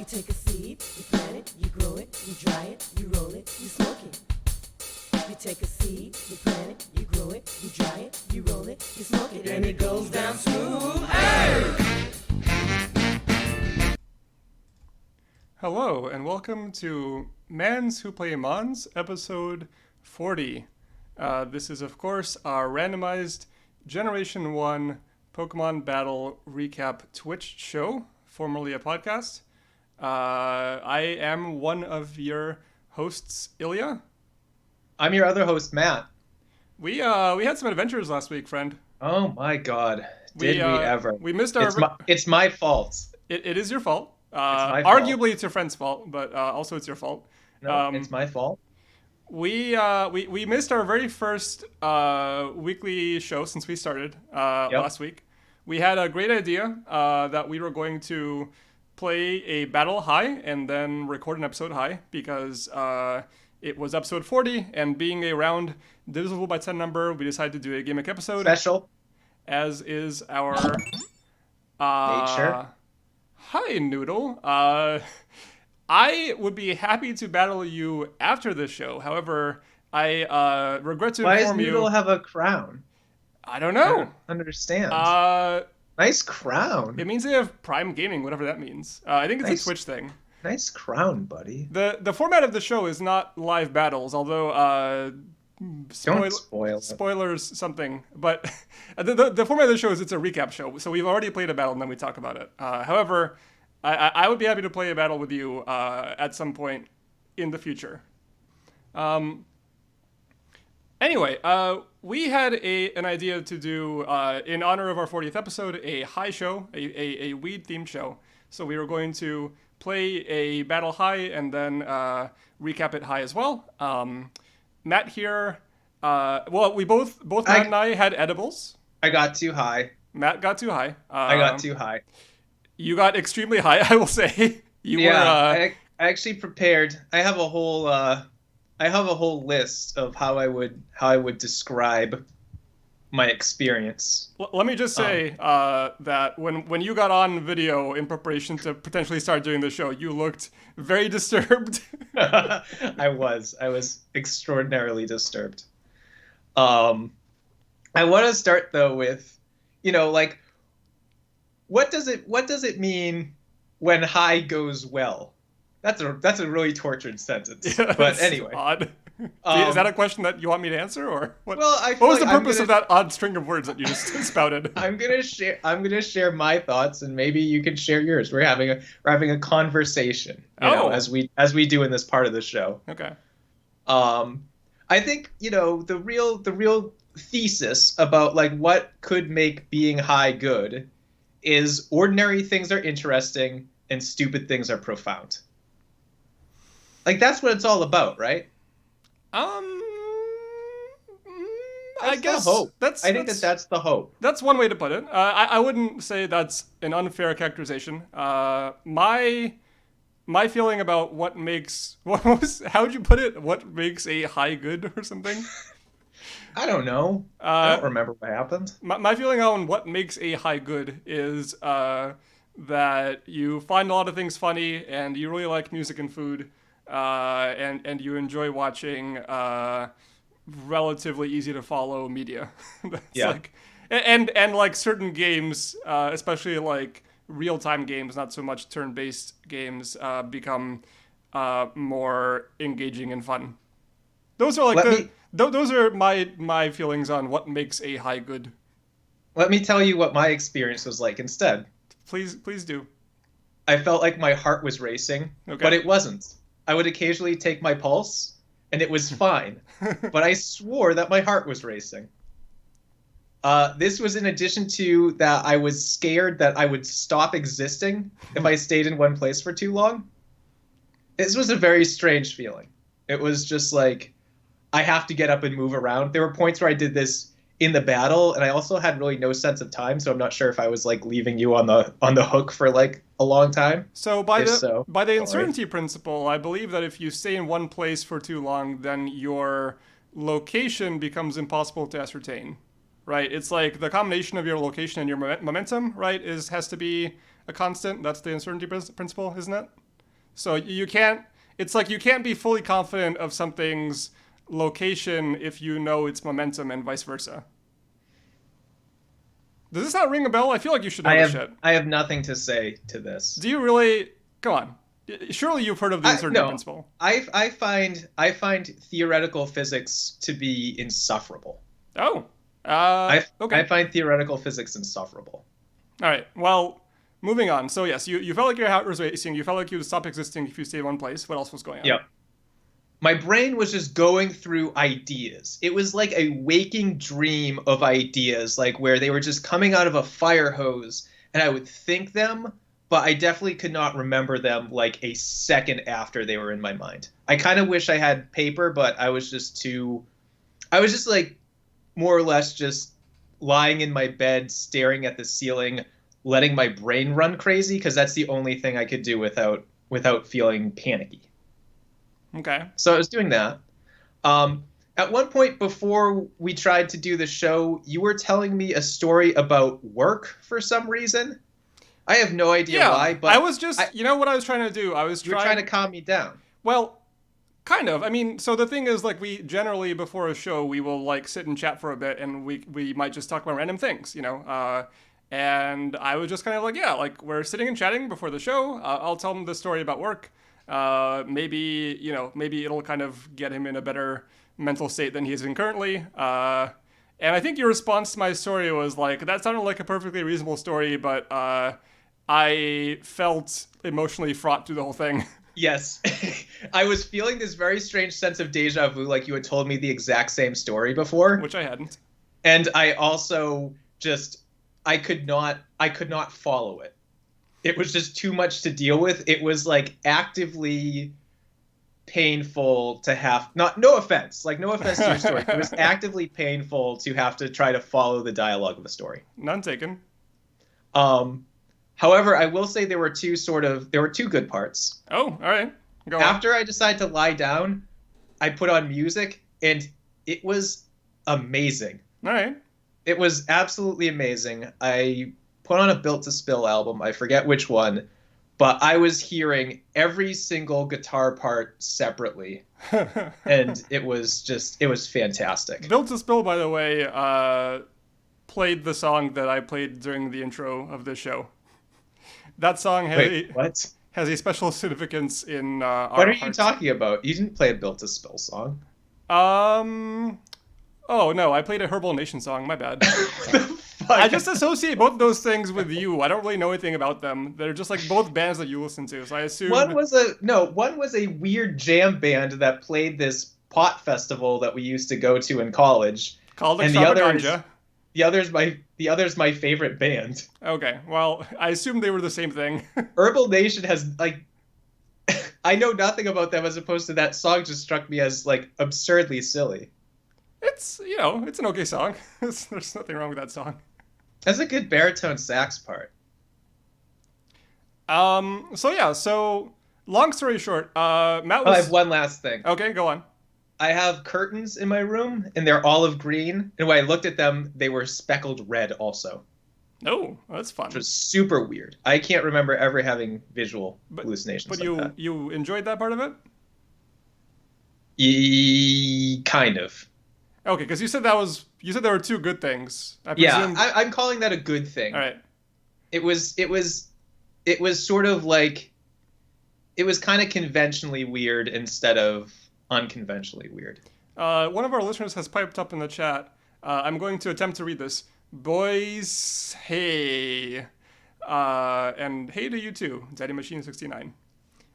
take a seed, you plant it, you grow it, you dry it, you roll it, you smoke it. You take a seed, you plant it, you grow it, you dry it, you roll it, you smoke it, and it goes down smooth. Hey! Hello, and welcome to Mans Who Play Mons, episode 40. This is, of course, our randomized Generation 1 Pokemon Battle Recap Twitch show, formerly a podcast. I am one of your hosts, Ilya. I'm your other host, Matt. We had some adventures last week, friend. Oh my god. Did we ever? We missed our... It's my fault. It is your fault. My arguably, fault. It's your friend's fault, but also it's your fault. No, it's my fault. We missed our very first weekly show since we started last week. We had a great idea that we were going to play a battle high and then record an episode high because it was episode 40, and being a round divisible by 10 number, we decided to do a gimmick episode. Special. As is our... nature. Hi, Noodle. I would be happy to battle you after this show. However, I regret to inform you... Why does Noodle have a crown? I don't know. I don't understand. Nice crown. It means they have Prime Gaming, whatever that means. I think it's a Twitch thing. Nice crown, buddy. The format of the show is not live battles, although don't spoil spoilers something. But the format of the show is it's a recap show, so we've already played a battle and then we talk about it. However, I would be happy to play a battle with you at some point in the future. Anyway, we had an idea to do, in honor of our 40th episode, a high show, a weed-themed show. So we were going to play a battle high and then recap it high as well. Matt here, we both Matt and I had edibles. I got too high. Matt got too high. I got too high. You got extremely high, I will say. I actually prepared. I have a whole list of how I would describe my experience. Let me just say that when you got on video in preparation to potentially start doing the show, you looked very disturbed. I was extraordinarily disturbed. I want to start though with, what does it mean when high goes well? That's a really tortured sentence. Yeah, but anyway. Odd. Is that a question that you want me to answer, or what? Well, what was the purpose of that odd string of words that you just spouted? I'm gonna share my thoughts, and maybe you can share yours. We're having a conversation, as we do in this part of the show. Okay. I think the real thesis about what could make being high good is ordinary things are interesting and stupid things are profound. That's what it's all about, right? I guess the hope. That's the hope. That's one way to put it. I wouldn't say that's an unfair characterization. My feeling about how would you put it? What makes a high good or something? I don't know. I don't remember what happened. My feeling on what makes a high good is that you find a lot of things funny and you really like music and food. And you enjoy watching relatively easy to follow media. And certain games, especially real-time games, not so much turn-based games, become more engaging and fun. Those are those are my feelings on what makes a high good. Let me tell you what my experience was like instead. Please do. I felt like my heart was racing, but it wasn't. I would occasionally take my pulse, and it was fine. But I swore that my heart was racing. This was in addition to that I was scared that I would stop existing if I stayed in one place for too long. This was a very strange feeling. It was just I have to get up and move around. There were points where I did this in the battle, and I also had really no sense of time, so I'm not sure if I was leaving you on the hook for a long time. So by the uncertainty principle, I believe that if you stay in one place for too long, then your location becomes impossible to ascertain, right? It's the combination of your location and your momentum, right, has to be a constant. That's the uncertainty principle, isn't it? So you can't. It's like you can't be fully confident of something's location if you know its momentum and vice versa. Does this not ring a bell? I feel like you should know this shit. I have nothing to say to this. Do you really? Come on. Surely you've heard of the uncertainty principle. I find theoretical physics to be insufferable. Oh. Okay. I find theoretical physics insufferable. All right. Well, moving on. So yes, you felt like your heart was racing. You felt like you would stop existing if you stayed in one place. What else was going on? Yep. My brain was just going through ideas. It was like a waking dream of ideas, like where they were just coming out of a fire hose, and I would think them, but I definitely could not remember them like a second after they were in my mind. I kind of wish I had paper, but I was just like more or less just lying in my bed, staring at the ceiling, letting my brain run crazy, because that's the only thing I could do without feeling panicky. Okay. So I was doing that. At one point before we tried to do the show, you were telling me a story about work for some reason. I have no idea why, but I was just, you know what I was trying to do? You were trying to calm me down. Well, kind of. I mean, so the thing is, like, we generally, before a show, we will, like, sit and chat for a bit, and we might just talk about random things, you know? And I was just kind of like, yeah, like, we're sitting and chatting before the show. I'll tell him the story about work. Maybe it'll kind of get him in a better mental state than he's in currently. And I think your response to my story was like, that sounded like a perfectly reasonable story, but I felt emotionally fraught through the whole thing. Yes. I was feeling this very strange sense of deja vu, like you had told me the exact same story before. Which I hadn't. And I also just, I could not follow it. It was just too much to deal with. It was like actively painful to have, no offense to your story. It was actively painful to have to try to follow the dialogue of a story. None taken. However, I will say there were two good parts. Oh, all right. Go After I decided to lie down, I put on music, and it was amazing. All right. It was absolutely amazing. I put on a Built to Spill album. I forget which one, but I was hearing every single guitar part separately, and it was fantastic. Built to Spill, by the way, played the song that I played during the intro of this show. That song has a special significance in our What are you hearts. talking about? You didn't play a Built to Spill song. Oh, no, I played a Herbal Nation song. My bad. I just associate both those things with you. I don't really know anything about them. They're just like both bands that you listen to, so I assume... One was a weird jam band that played this pot festival that we used to go to in college. Called Extravaganza. The other's my favorite band. Okay, well, I assume they were the same thing. Herbal Nation has, like... I know nothing about them as opposed to that song just struck me as, like, absurdly silly. It's, it's an okay song. There's nothing wrong with that song. That's a good baritone sax part. So long story short, Matt was... I have one last thing. Okay, go on. I have curtains in my room, and they're olive green. And when I looked at them, they were speckled red also. Oh, that's fun. Which was super weird. I can't remember ever having visual hallucinations but like that. You enjoyed that part of it? Kind of. Okay, because you said there were two good things. I'm calling that a good thing. All right. It was sort of like, it was kind of conventionally weird instead of unconventionally weird. One of our listeners has piped up in the chat. I'm going to attempt to read this. Boys, hey. And hey to you too, Daddy Machine 69.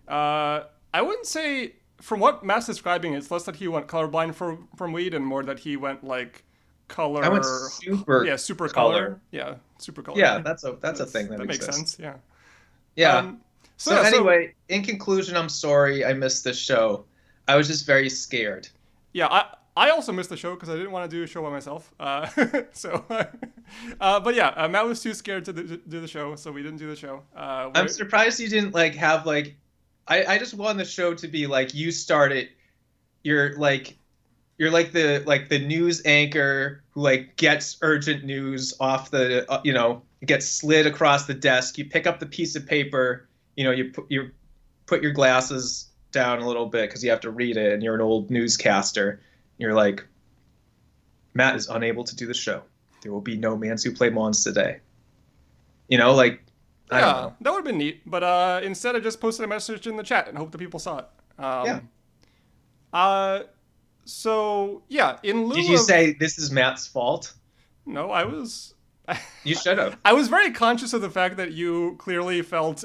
I wouldn't say, from what Matt's describing, it's less that he went colorblind from weed and more that he went like color. I went super color. Yeah, super color. Yeah, that's a thing that makes exists. sense. Yeah. Yeah. So anyway, in conclusion, I'm sorry I missed this show. I was just very scared. Yeah, I also missed the show because I didn't want to do a show by myself. But yeah, Matt was too scared to do the show, so we didn't do the show. I'm surprised you didn't have I just want the show to be like, you start it. You're like the news anchor who gets urgent news off the it gets slid across the desk. You pick up the piece of paper. You put your glasses down a little bit because you have to read it, and you're an old newscaster. You're like, Matt is unable to do the show. There will be no Mans Who Play Mons today. I don't know. That would have been neat. But instead, I just posted a message in the chat and hoped that people saw it. Yeah. So yeah, in lieu Did you say this is Matt's fault? No, I was. You should have. I was very conscious of the fact that you clearly felt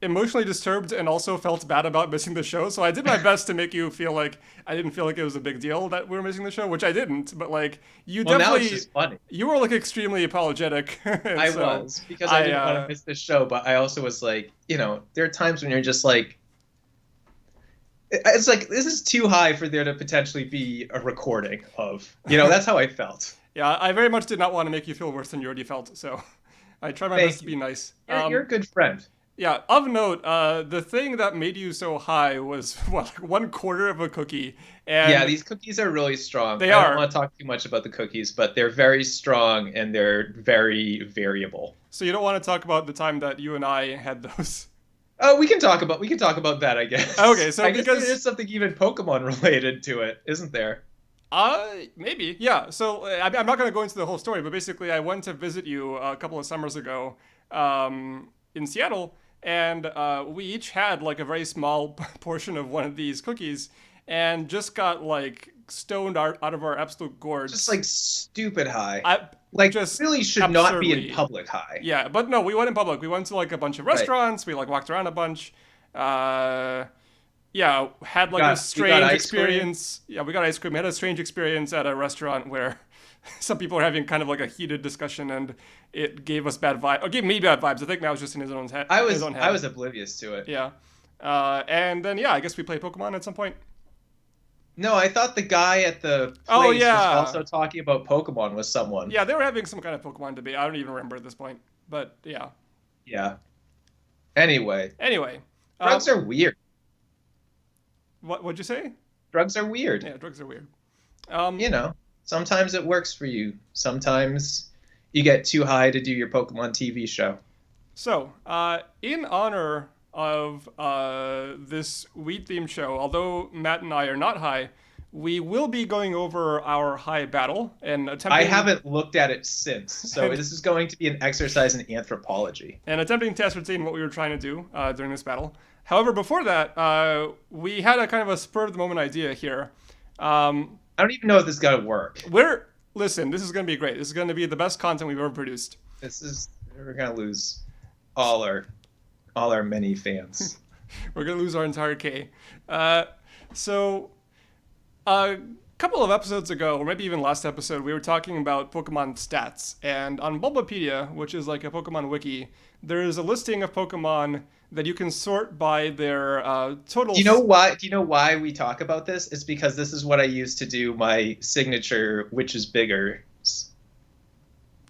emotionally disturbed and also felt bad about missing the show. So I did my best to make you feel like I didn't feel like it was a big deal that we were missing the show, which I didn't. But like you definitely, now it's just funny. You were like extremely apologetic. I was because I didn't want to miss the show, but I also was like, there are times when you're just like, it's like this is too high for there to potentially be a recording of. That's how I felt. Yeah, I very much did not want to make you feel worse than you already felt. So I tried my best to be nice. You're a good friend. Yeah, of note, the thing that made you so high was, like 1/4 of a cookie. And yeah, these cookies are really strong. I don't want to talk too much about the cookies, but they're very strong and they're very variable. So you don't want to talk about the time that you and I had those? Oh, we can talk about that, I guess. Okay, so I guess there's something even Pokemon related to it, isn't there? Maybe, yeah. So I'm not going to go into the whole story, but basically I went to visit you a couple of summers ago in Seattle, and we each had like a very small portion of one of these cookies and just got like stoned out of our absolute gourds. Just like stupid high. Just really should absurdly. Not be in public high. Yeah, but no, we went in public. We went to like a bunch of restaurants. Right. We like walked around a bunch. Yeah, had like a strange experience. Yeah, we got ice cream. We had a strange experience at a restaurant where some people were having kind of like a heated discussion, and it gave us bad vibes. Or gave me bad vibes. I think Matt was just in his own head. I was oblivious to it. Yeah, and then I guess we played Pokemon at some point. No, I thought the guy at the place was also talking about Pokemon with someone. Yeah, they were having some kind of Pokemon debate. I don't even remember at this point, but yeah. Yeah. Anyway. Drugs are weird. What'd you say? Drugs are weird. Yeah, drugs are weird. Sometimes it works for you. Sometimes you get too high to do your Pokemon TV show. So, in honor of this weed-themed show, although Matt and I are not high, we will be going over our high battle and attempting... I haven't looked at it since, so this is going to be an exercise in anthropology. And attempting to ascertain what we were trying to do during this battle. However, before that, we had a kind of a spur-of-the-moment idea here. I don't even know if this is going to work. Listen, this is going to be great. This is going to be the best content we've ever produced. We're going to lose all our many fans. We're going to lose our entire K. So, a couple of episodes ago, or maybe even last episode, we were talking about Pokemon stats. And on Bulbapedia, which is like a Pokemon wiki, there is a listing of Pokemon that you can sort by their total... Do you know why we talk about this? It's because this is what I use to do my signature, which is bigger.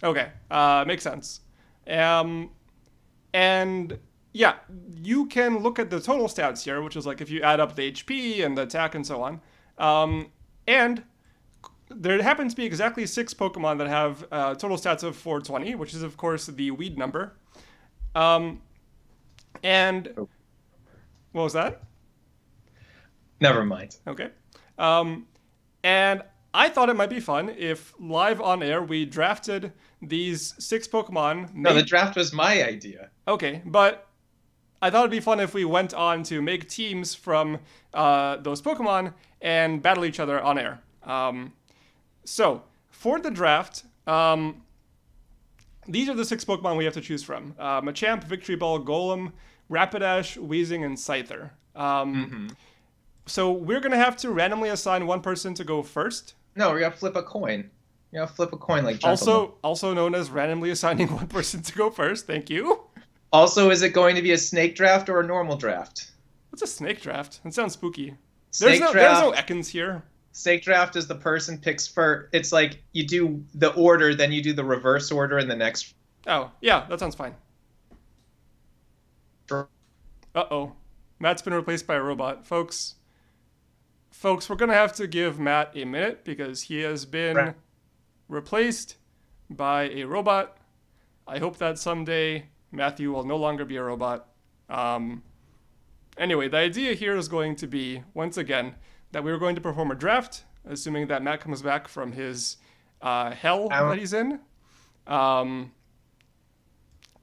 Okay, makes sense. And yeah, you can look at the total stats here, which is like if you add up the HP and the attack and so on. And there happen to be exactly 6 Pokemon that have total stats of 420, which is of course the weed number. And what was that? Never mind. Okay. And I thought it might be fun if live on air we drafted these 6 Pokemon. No, the draft was my idea. Okay, but I thought it'd be fun if we went on to make teams from those Pokemon and battle each other on air. So for the draft, these are the 6 Pokemon we have to choose from. Machamp, Victory Ball, Golem, Rapidash, Weezing, and Scyther. So we're going to have to randomly assign one person to go first. No, we're going to flip a coin. You're going to flip a coin like gentlemen. Also known as randomly assigning one person to go first. Thank you. Also, is it going to be a snake draft or a normal draft? What's a snake draft? That sounds spooky. There's no Ekans here. Snake draft is the person picks first. It's like you do the order, then you do the reverse order in the next. Oh, yeah, that sounds fine. Uh-oh. Matt's been replaced by a robot. Folks, we're going to have to give Matt a minute because he has been replaced by a robot. I hope that someday Matthew will no longer be a robot. Anyway, the idea here is going to be, once again, that we were going to perform a draft, assuming that Matt comes back from his hell that he's in.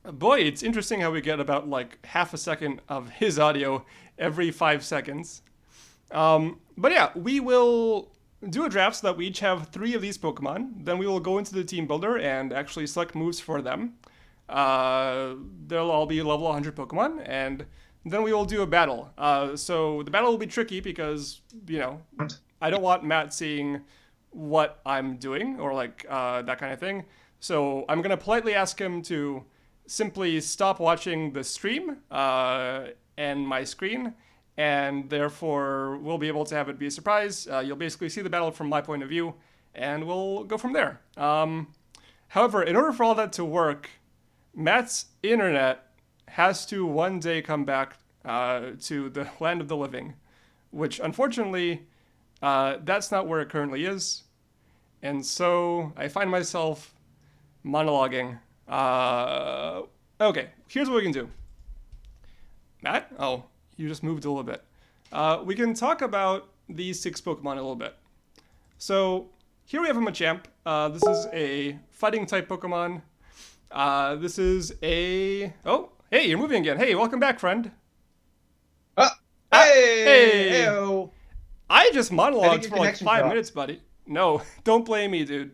Boy, it's interesting how we get about like half a second of his audio every 5 seconds. But yeah, we will do a draft so that we each have 3 of these Pokemon. Then we will go into the team builder and actually select moves for them. They'll all be level 100 Pokemon, and then we will do a battle. So the battle will be tricky because, I don't want Matt seeing what I'm doing or like that kind of thing. So I'm going to politely ask him to simply stop watching the stream and my screen, and therefore we'll be able to have it be a surprise. You'll basically see the battle from my point of view, and we'll go from there. However, in order for all that to work, Matt's internet has to one day come back to the land of the living, which unfortunately, that's not where it currently is. And so I find myself monologuing. Okay, here's what we can do. Matt? Oh, you just moved a little bit. We can talk about these 6 Pokemon a little bit. So here we have a Machamp. This is a fighting type Pokemon. This is a... Oh, hey, you're moving again. Hey, welcome back, friend. Hey! Hey! I just monologued for like 5 minutes, buddy. No, don't blame me, dude.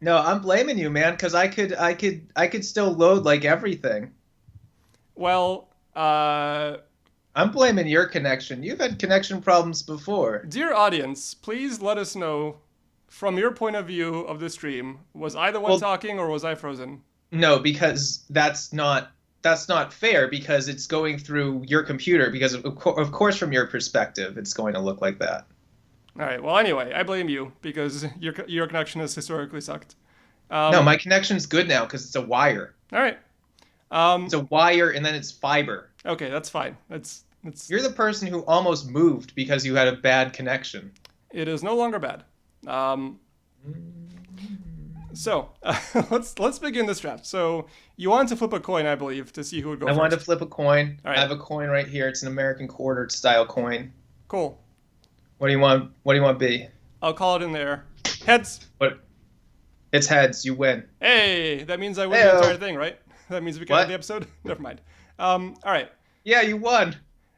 No, I'm blaming you, man, because I could still load like everything. Well, I'm blaming your connection. You've had connection problems before. Dear audience, please let us know, from your point of view of the stream, was I the one talking or was I frozen? No, because that's not fair, because it's going through your computer, because of course from your perspective it's going to look like that. All right, well, anyway, I blame you because your connection has historically sucked. No, my connection's good now because it's a wire. All right. It's a wire and then it's fiber. Okay, that's fine. That's. You're the person who almost moved because you had a bad connection. It is no longer bad. So let's begin this draft. So you want to flip a coin, I believe, to see who would go first. I wanted to flip a coin. All right. I have a coin right here. It's an American quarter style coin. Cool. What do you want? What do you want, B? I'll call it in there. Heads. What? It's heads. You win. Hey, that means I win the entire thing, right? That means we can end the episode. Never mind. All right. Yeah, you won.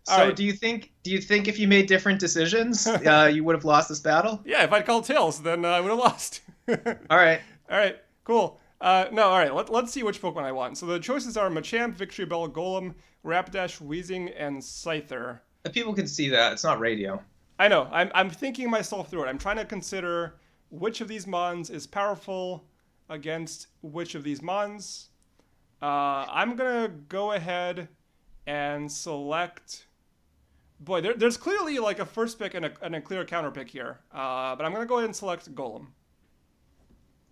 All so right. do you think if you made different decisions, you would have lost this battle? Yeah, if I'd called tails, then I would have lost. All right. All right. Cool. No, all right. Let's see which Pokemon I want. So the choices are Machamp, Victory Bell, Golem, Rapidash, Weezing, and Scyther. People can see that. It's not radio. I know. I'm thinking myself through it. I'm trying to consider which of these Mons is powerful against which of these Mons. I'm going to go ahead and select... Boy, there's clearly like a first pick and a clear counter pick here. But I'm going to go ahead and select Golem.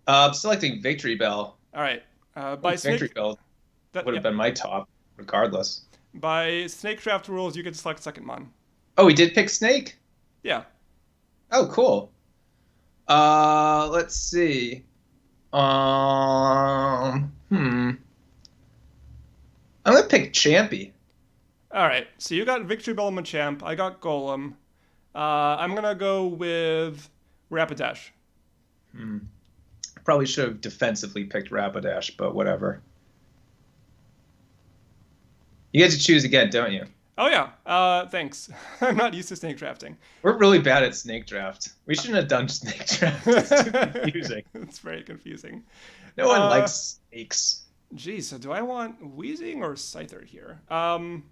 I'm selecting Victory Bell. All right. By Victory Bell would have been my top, regardless. By Snakecraft rules, you can select second Mon. Oh, we did pick Snake? Yeah. Oh, cool. Let's see. I'm gonna pick Champy. All right. So you got Victory Bell and Machamp. I got Golem. I'm gonna go with Rapidash. Probably should have defensively picked Rapidash, but whatever. You get to choose again, don't you? Oh yeah. Thanks. I'm not used to snake drafting. We're really bad at snake draft. We shouldn't have done snake draft. It's too confusing. It's very confusing. No one likes snakes. Geez, so do I want Weezing or Scyther here? I'm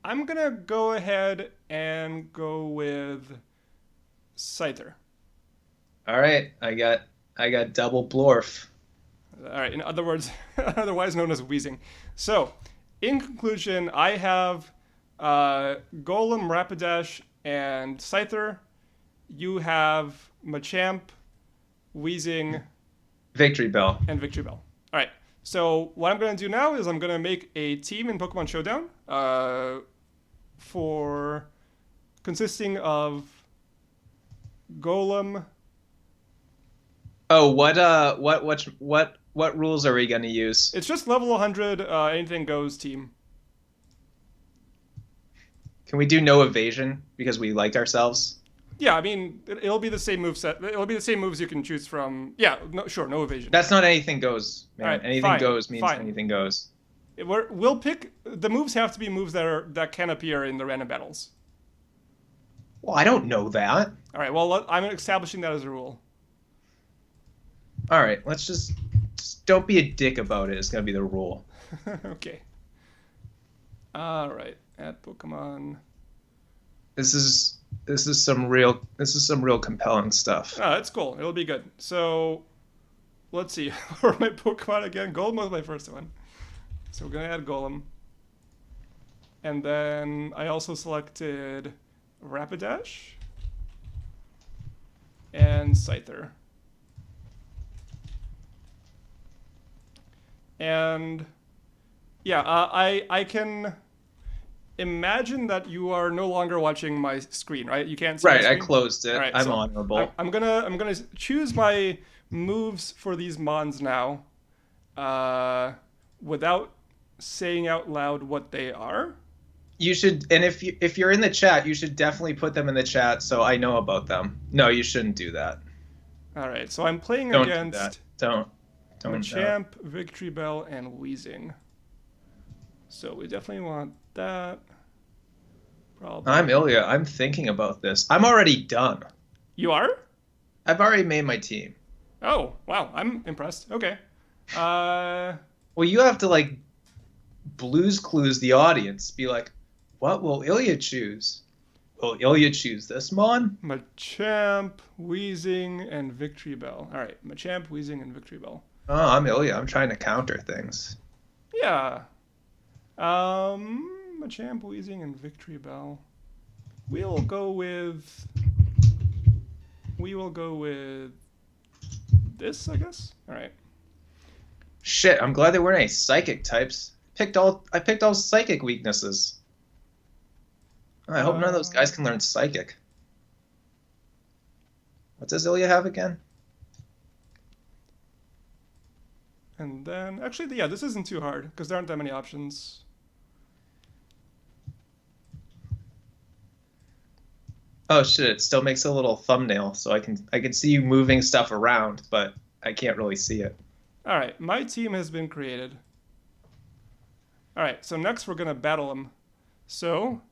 gonna go ahead and go with Scyther. All right, I got double Blorf. All right, in other words, otherwise known as Weezing. So, in conclusion, I have Golem, Rapidash, and Scyther. You have Machamp, Weezing, Victory Bell, and Victory Bell. All right. So what I'm going to do now is I'm going to make a team in Pokemon Showdown for consisting of Golem. Oh, what rules are we going to use? It's just level 100, anything goes team. Can we do no evasion because we like ourselves? Yeah, I mean, it'll be the same move set. It'll be the same moves you can choose from. Yeah, no, sure, no evasion. That's not anything goes, man. All right, Anything fine, goes means fine. anything goes. We'll pick the moves have to be moves that can appear in the random battles. Well, I don't know that. All right, well, I'm establishing that as a rule. All right, let's just don't be a dick about it. It's gonna be the rule. Okay. All right, add Pokemon. This is some real compelling stuff. Oh, that's cool. It'll be good. So, let's see. Where are my Pokemon again? Golem was my first one. So we're gonna add Golem. And then I also selected Rapidash and Scyther. And yeah, I can imagine that you are no longer watching my screen, right? You can't see my Right, I screen? closed it. Alright, I'm so honorable. I'm gonna choose my moves for these Mons now, without saying out loud what they are. You should, and if you're in the chat, you should definitely put them in the chat so I know about them. No, you shouldn't do that. All right, so I'm playing Don't against do that. Don't. Machamp, Victory Bell, and Weezing. So we definitely want that. Probably. I'm Ilya. I'm thinking about this. I'm already done. You are? I've already made my team. Oh, wow. I'm impressed. Okay. Well, you have to like Blues Clues the audience. Be like, what will Ilya choose? Will Ilya choose this Mon? Machamp, Weezing, and Victory Bell. All right, Machamp, Weezing, and Victory Bell. Oh, I'm Ilya. I'm trying to counter things. Yeah. Machamp, Weezing, and Victory Bell. We will go with this, I guess. All right. Shit, I'm glad there weren't any psychic types. I picked all psychic weaknesses. I hope none of those guys can learn psychic. What does Ilya have again? And then, actually, yeah, this isn't too hard because there aren't that many options. Oh shit! It still makes a little thumbnail, so I can see you moving stuff around, but I can't really see it. All right, my team has been created. All right, so next we're gonna battle them. So,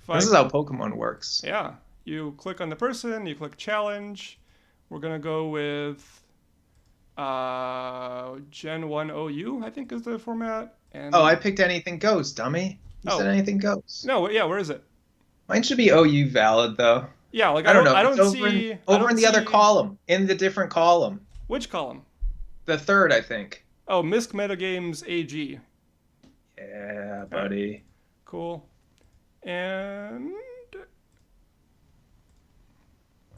this is how Pokemon works. Yeah, you click on the person, you click challenge. We're gonna go with Gen 1 OU, I think is the format. And oh, I picked anything goes, dummy. You said anything goes. No, yeah, where is it? Mine should be OU valid though. Yeah, like I don't know. I don't it's see over in the other column, in the different column. Which column? The third, I think. Oh, Misc Metagames AG. Yeah, buddy. Right. Cool. And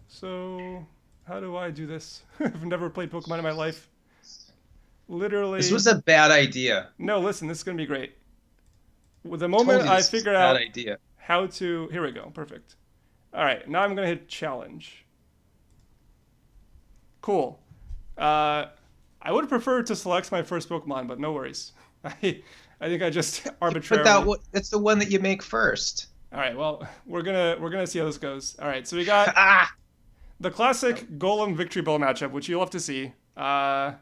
so, how do I do this? I've never played Pokemon in my life. Literally. This was a bad idea. No, listen, this is gonna be great. The moment I figure out idea. how to, here we go, perfect. All right, now I'm gonna hit challenge. Cool. I would prefer to select my first Pokemon, but no worries. I think I just arbitrarily. But that's the one that you make first. All right, well, we're gonna see how this goes. All right, so we got the classic Golem Victory Bell matchup, which you'll have to see. Yeah,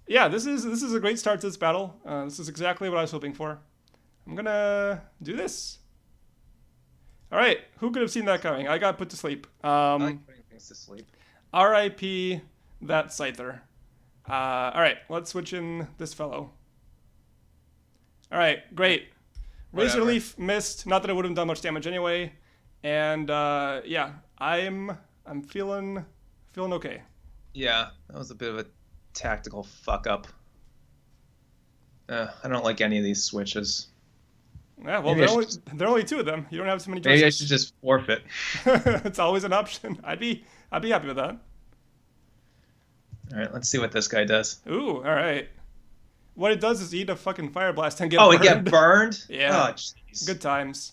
this is a great start to this battle. This is exactly what I was hoping for. I'm gonna do this. All right, who could have seen that coming? I got put to sleep. I like putting things to sleep. R.I.P. that Scyther. All right, let's switch in this fellow. All right, great. Razor Leaf missed. Not that it would have done much damage anyway. And yeah, I'm feeling okay. Yeah, that was a bit of a tactical fuck up. I don't like any of these switches. Yeah, well, there are only two of them. You don't have so many choices. Maybe I should just forfeit. It's always an option. I'd be happy with that. All right, let's see what this guy does. Ooh, all right. What it does is eat a fucking fire blast and get burned. Oh, it get burned? Yeah. Oh, jeez. Good times.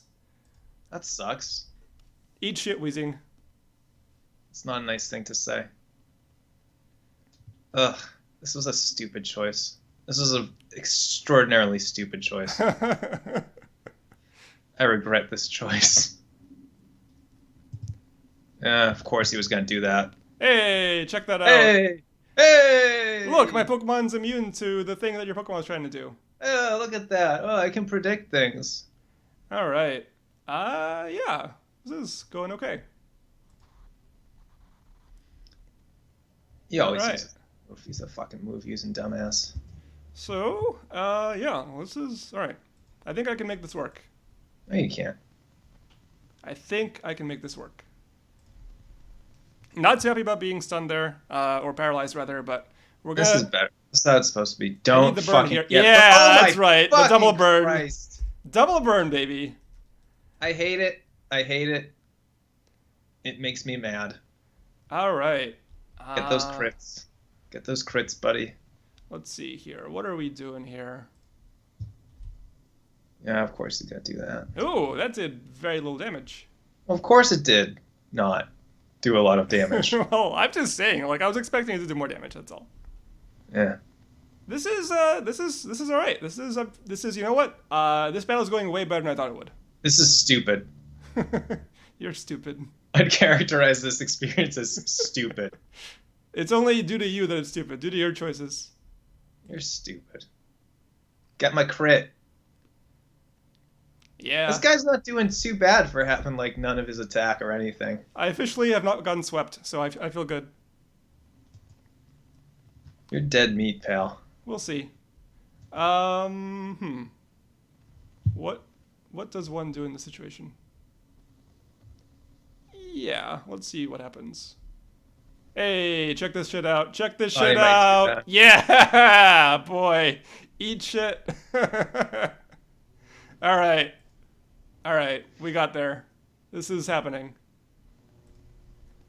That sucks. Eat shit, Weezing. It's not a nice thing to say. Ugh, this was a stupid choice. This was an extraordinarily stupid choice. I I regret this choice. Of course he was going to do that. Hey, check that out. Hey! Hey! Look, my Pokemon's immune to the thing that your Pokemon's trying to do. Oh, look at that. Oh, I can predict things. All right. Yeah. This is going okay. He always uses a move. He's a fucking move using dumbass. So, yeah, this is... All right. I think I can make this work. No, you can't. I think I can make this work. Not too happy about being stunned there, or paralyzed rather, but we're gonna... This is better. This is how it's supposed to be. Don't the burn fucking here. get... Yeah, Oh that's right. The double burn. Christ. Double burn, baby. I hate it. I hate it. It makes me mad. All right. Get those crits. Get those crits, buddy. Let's see here. What are we doing here? Yeah, of course you gotta do that. Ooh, that did very little damage. Well, of course it did not do a lot of damage. Well, I'm just saying, like I was expecting it to do more damage, that's all. Yeah. This is all right. This is you know what? This battle is going way better than I thought it would. This is stupid. You're stupid. I'd characterize this experience as stupid. It's only due to you that it's stupid, due to your choices. You're stupid. Get my crit. Yeah. This guy's not doing too bad for having, like, none of his attack or anything. I officially have not gotten swept, so I feel good. You're dead meat, pal. We'll see. What does one do in this situation? Yeah, let's see what happens. Hey, check this shit out. Check this shit out. Yeah, boy. Eat shit. All right. All right, we got there. This is happening.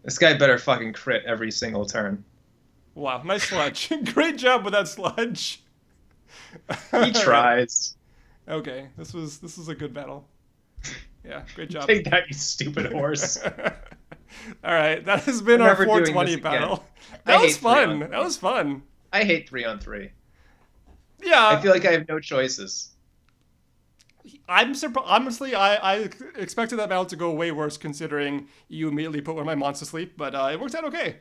This guy better fucking crit every single turn. Wow, nice sludge. Great job with that sludge. He tries. Okay, this was a good battle. Yeah, great job. Take that, you stupid horse. All right, that has been our 420 battle. That was fun. That was fun. I hate 3-on-3. Yeah. I feel like I have no choices. I'm surprised. Honestly, I expected that battle to go way worse, considering you immediately put one of my mons to sleep. But it worked out okay.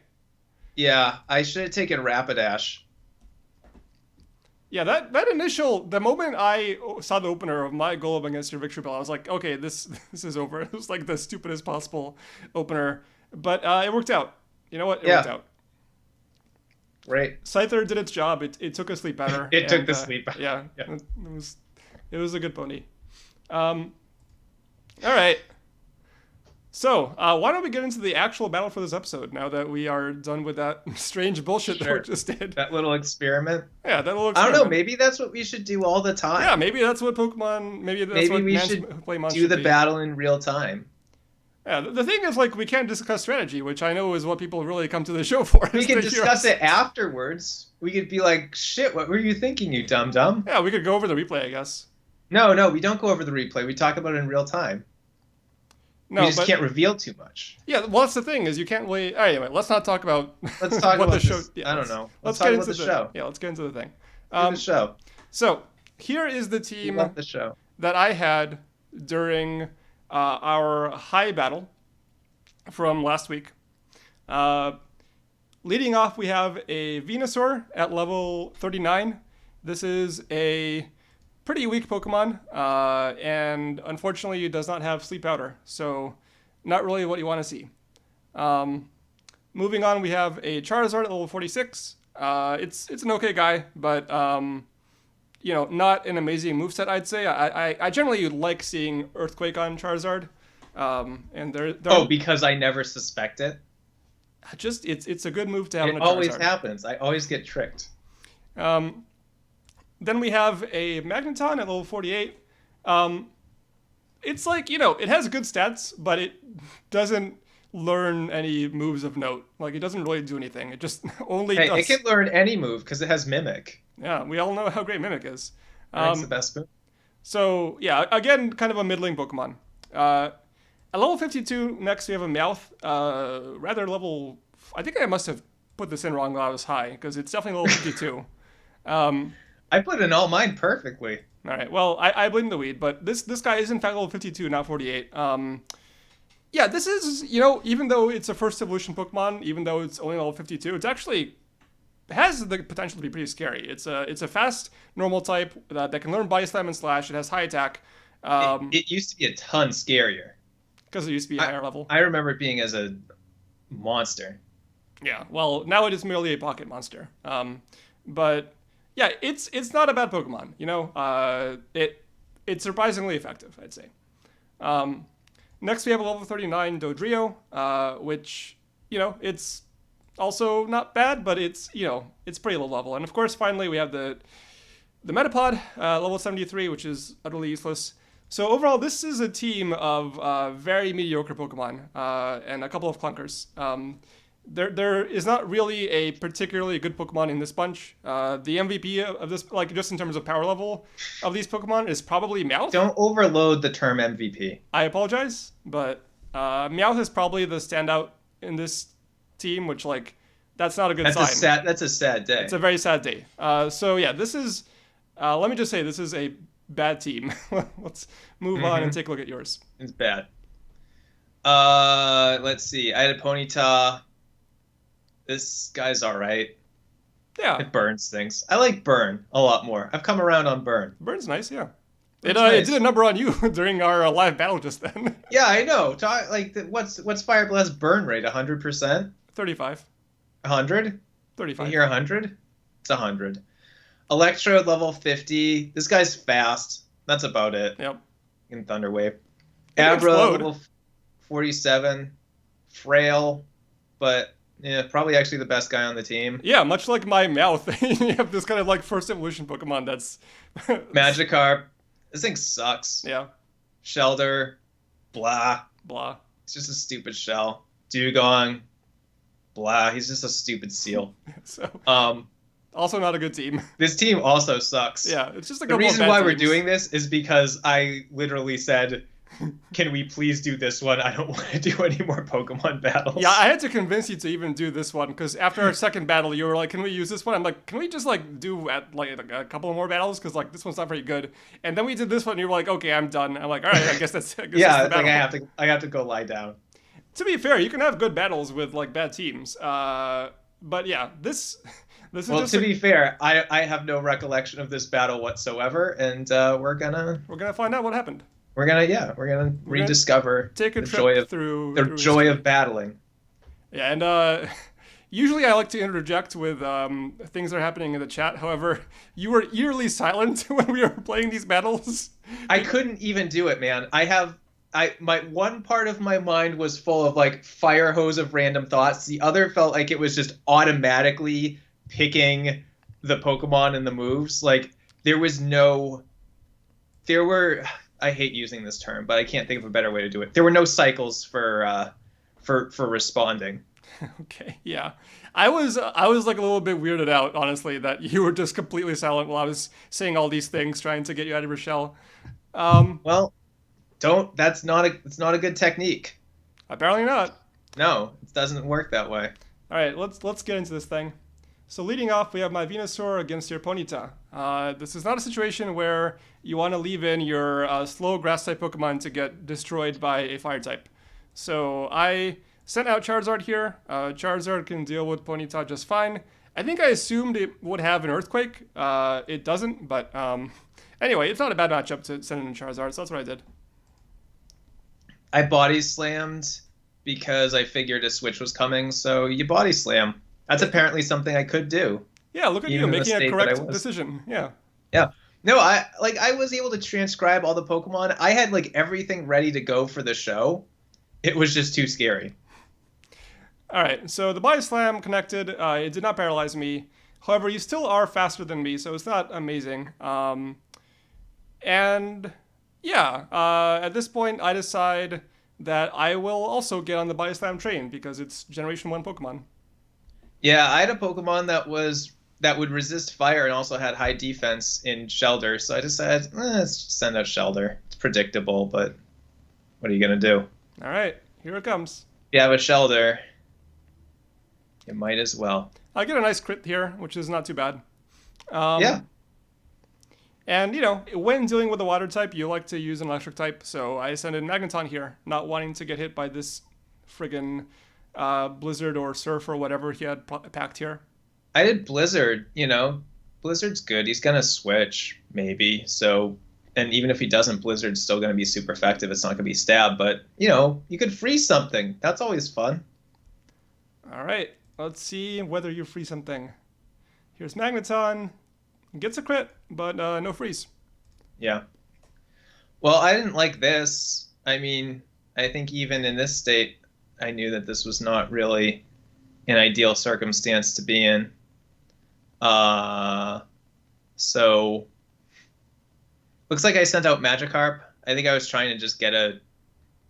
Yeah, I should have taken Rapidash. Yeah, the moment I saw the opener of my Golem against your Victory Bell, I was like, okay, this is over. It was like the stupidest possible opener, but it worked out. You know what? It worked out. Right. Scyther did its job. It took a sleep batter. It took the sleep batter. Yeah, it was a good pony. All right. So, why don't we get into the actual battle for this episode now that we are done with that strange bullshit that we just did? That little experiment? Yeah, that little experiment. I don't know, maybe that's what we should do all the time. Yeah, maybe that's what Pokemon, maybe we should play Mons do the battle in real time. Yeah, the thing is, like, we can't discuss strategy, which I know is what people really come to the show for. We can discuss it afterwards. We could be like, shit, what were you thinking, you dum-dum? Yeah, we could go over the replay, I guess. No, we don't go over the replay. We talk about it in real time. No, we just can't reveal too much. Yeah, well, that's the thing, is you can't really... Anyway, let's not talk about let's talk what about the show... This. Yeah, I don't know. Let's talk get about into the show. Yeah, let's get into the thing. The show. So, here is the team the show. that I had during our high battle from last week. Leading off, we have a Venusaur at level 39. This is a pretty weak Pokemon, and unfortunately it does not have Sleep Powder, so not really what you want to see. Moving on, we have a Charizard at level 46. It's an okay guy, but not an amazing moveset, I'd say. I generally like seeing Earthquake on Charizard. And they're because I never suspect it. Just it's a good move to have on a Charizard. It always happens. I always get tricked. Then we have a Magneton at level 48. It's like, it has good stats, but it doesn't learn any moves of note. Like, it doesn't really do anything. It just only does... It can learn any move because it has Mimic. Yeah, we all know how great Mimic is. It's the best move. So, yeah, again, kind of a middling Pokemon. At level 52, next we have a Meowth. Rather level... I think I must have put this in wrong while I was high, because it's definitely level 52. I put in all mine perfectly. All right. Well, I blame the weed, but this guy is in fact level 52, not 48. Yeah, this is, even though it's a first evolution Pokemon, even though it's only level 52, it's actually has the potential to be pretty scary. It's a fast normal type that can learn Body Slam and Slash. It has high attack. It used to be a ton scarier. Because it used to be a higher level. I remember it being as a monster. Yeah, well, now it is merely a pocket monster. But yeah, it's not a bad Pokemon. It's surprisingly effective, I'd say. Next we have a level 39 Dodrio, which it's also not bad, but it's pretty low level. And of course, finally we have the Metapod, level 73, which is utterly useless. So overall, this is a team of very mediocre Pokemon and a couple of clunkers. There is not really a particularly good Pokemon in this bunch. The MVP of this, just in terms of power level of these Pokemon, is probably Meowth. Don't overload the term MVP. I apologize, but Meowth is probably the standout in this team, which that's not a good sign. That's a sad day. It's a very sad day. So yeah, this is. Let me just say, this is a bad team. Let's move on and take a look at yours. It's bad. Let's see. I had a Ponyta. This guy's all right. Yeah. It burns things. I like Burn a lot more. I've come around on Burn. Burn's nice, yeah. It Nice. did a number on you during our live battle just then. Yeah, I know. What's Fire Blast burn rate? 100%? 35. 100? 35. You hear 100? It's 100. Electrode level 50. This guy's fast. That's about it. Yep. In Thunder Wave. can Abra explode. level 47. Frail, but yeah, probably actually the best guy on the team. Yeah, much like my Meowth, you have this kind of first evolution Pokemon that's Magikarp. This thing sucks. Yeah. Shelter. Blah. Blah. It's just a stupid shell. Dugong. Blah. He's just a stupid seal. So also not a good team. This team also sucks. Yeah, it's just a The couple reason of bad why we're teams. doing this is because I literally said, can we please do this one? I don't want to do any more Pokemon battles. Yeah, I had to convince you to even do this one because after our second battle, you were like, "Can we use this one?" I'm like, "Can we just do a couple more battles because this one's not very good." And then we did this one, and you were like, "Okay, I'm done." I'm like, "All right, I guess that's yeah. that's the It's like battle." I have to go lie down. To be fair, you can have good battles with bad teams. But yeah, this is Well, just to be fair, I have no recollection of this battle whatsoever, and we're gonna find out what happened. rediscover Take a the trip joy of through the joy history. of battling. Yeah, and usually I like to interject with things that are happening in the chat. However, you were eerily silent when we were playing these battles. I couldn't even do it, man. My one part of my mind was full of fire hose of random thoughts. The other felt like it was just automatically picking the Pokemon and the moves. I hate using this term, but I can't think of a better way to do it. There were no cycles for responding. Okay, yeah. I was a little bit weirded out, honestly, that you were just completely silent while I was saying all these things, trying to get you out of your shell. Well, it's not a good technique. Apparently not. No, it doesn't work that way. All right, let's get into this thing. So leading off, we have my Venusaur against your Ponyta. This is not a situation where you want to leave in your slow grass-type Pokemon to get destroyed by a fire-type. So I sent out Charizard here. Charizard can deal with Ponyta just fine. I think I assumed it would have an Earthquake. It doesn't, but anyway, it's not a bad matchup to send in Charizard, so that's what I did. I body slammed because I figured a switch was coming, so you body slam. That's apparently something I could do. Yeah, look at you making a correct decision. Yeah. Yeah. No, I was able to transcribe all the Pokemon. I had everything ready to go for the show. It was just too scary. All right, so the Body Slam connected. It did not paralyze me. However, you still are faster than me, so it's not amazing. And yeah, at this point, I decide that I will also get on the Body Slam train because it's Generation 1 Pokemon. Yeah, I had a Pokemon that would resist fire and also had high defense in Shelter, so I decided, let's just send out Shelter. It's predictable, but what are you going to do? All right, here it comes. If you have a Shelter, you might as well. I get a nice crit here, which is not too bad. Yeah. And, when dealing with a water type, you like to use an electric type, so I send in Magneton here, not wanting to get hit by this friggin' Blizzard or Surf or whatever he had packed here. I did Blizzard, Blizzard's good. He's going to switch, maybe. So, and even if he doesn't, Blizzard's still going to be super effective. It's not going to be stab, but, you could freeze something. That's always fun. All right, let's see whether you freeze something. Here's Magneton. Gets a crit, but no freeze. Yeah. Well, I didn't like this. I mean, I think even in this state, I knew that this was not really an ideal circumstance to be in. So looks like I sent out Magikarp. I think I was trying to just get a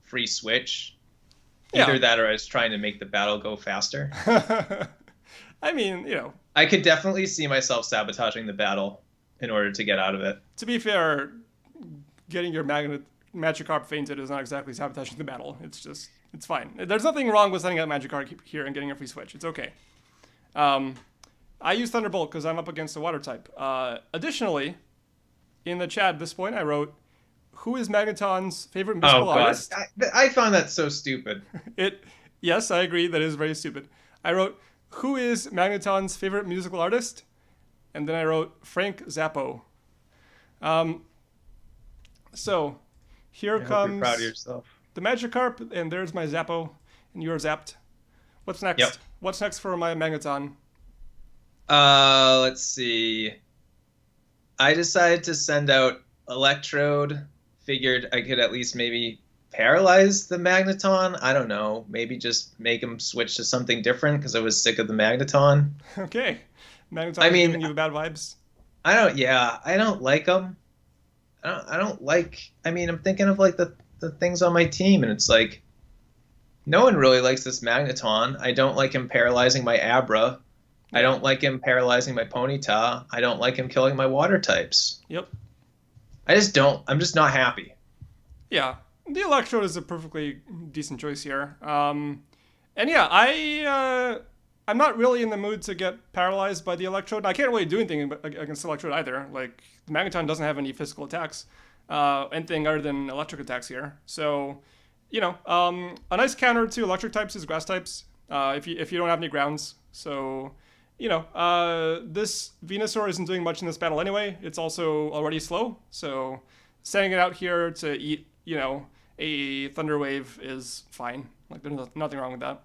free switch. Either that or I was trying to make the battle go faster. I mean, I could definitely see myself sabotaging the battle in order to get out of it. To be fair, getting your Magikarp fainted is not exactly sabotaging the battle. It's fine. There's nothing wrong with sending out Magikarp here and getting a free switch. It's okay. I use Thunderbolt because I'm up against a water type. Additionally, in the chat at this point, I wrote, who is Magneton's favorite musical artist? I found that so stupid. Yes, I agree. That is very stupid. I wrote, who is Magneton's favorite musical artist? And then I wrote, Frank Zappo. So here comes you're proud of yourself. The Magikarp, and there's my Zappo, and you're zapped. What's next? Yep. What's next for my Magneton? Let's see. I decided to send out Electrode. Figured I could at least maybe paralyze the Magneton. I don't know. Maybe just make him switch to something different because I was sick of the Magneton. Okay. Magneton giving you bad vibes? I don't like him. I don't like... I mean, I'm thinking of, like, the things on my team, and it's like, no one really likes this Magneton. I don't like him paralyzing my Abra. I don't like him paralyzing my Ponyta. I don't like him killing my water types. Yep. I just don't. I'm just not happy. Yeah. The Electrode is a perfectly decent choice here. And yeah, I'm not really in the mood to get paralyzed by the Electrode. I can't really do anything against the Electrode either. Like, the Magneton doesn't have any physical attacks, anything other than electric attacks here. So, a nice counter to electric types is grass types, if you don't have any grounds. So, this Venusaur isn't doing much in this battle anyway. It's also already slow, so sending it out here to eat, a Thunder Wave is fine. Like, there's nothing wrong with that.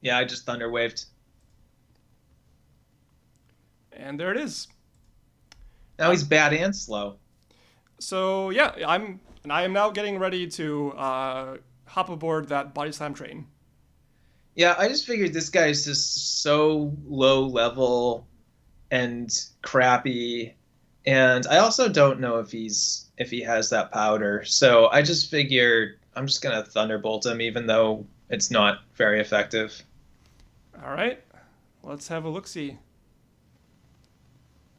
Yeah, I just Thunder Waved. And there it is. Now he's bad and slow. So yeah, I am now getting ready to hop aboard that Body Slam train. Yeah, I just figured this guy is just so low level and crappy, and I also don't know if he has that powder. So I just figured I'm just gonna Thunderbolt him, even though it's not very effective. All right, let's have a look-see.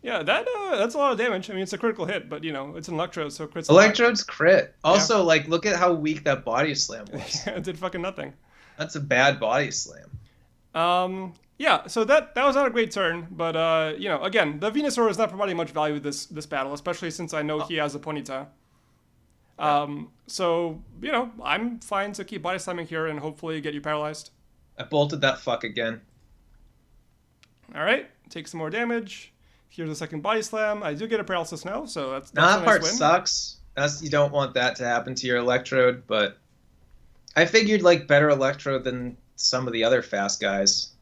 Yeah, that's a lot of damage. I mean, it's a critical hit, but it's an Electrode, so crits. Electrode's crit. Also, look at how weak that Body Slam was. It did fucking nothing. That's a bad Body Slam. Yeah, so that was not a great turn, but again, the Venusaur is not providing much value this battle, especially since I know he has a Ponyta. So I'm fine to keep Body Slamming here and hopefully get you paralyzed. I bolted that fuck again. All right, take some more damage. Here's a second Body Slam. I do get a paralysis now, so that's that a nice part win. Sucks. You don't want that to happen to your Electrode, but I figured better Electrode than some of the other fast guys.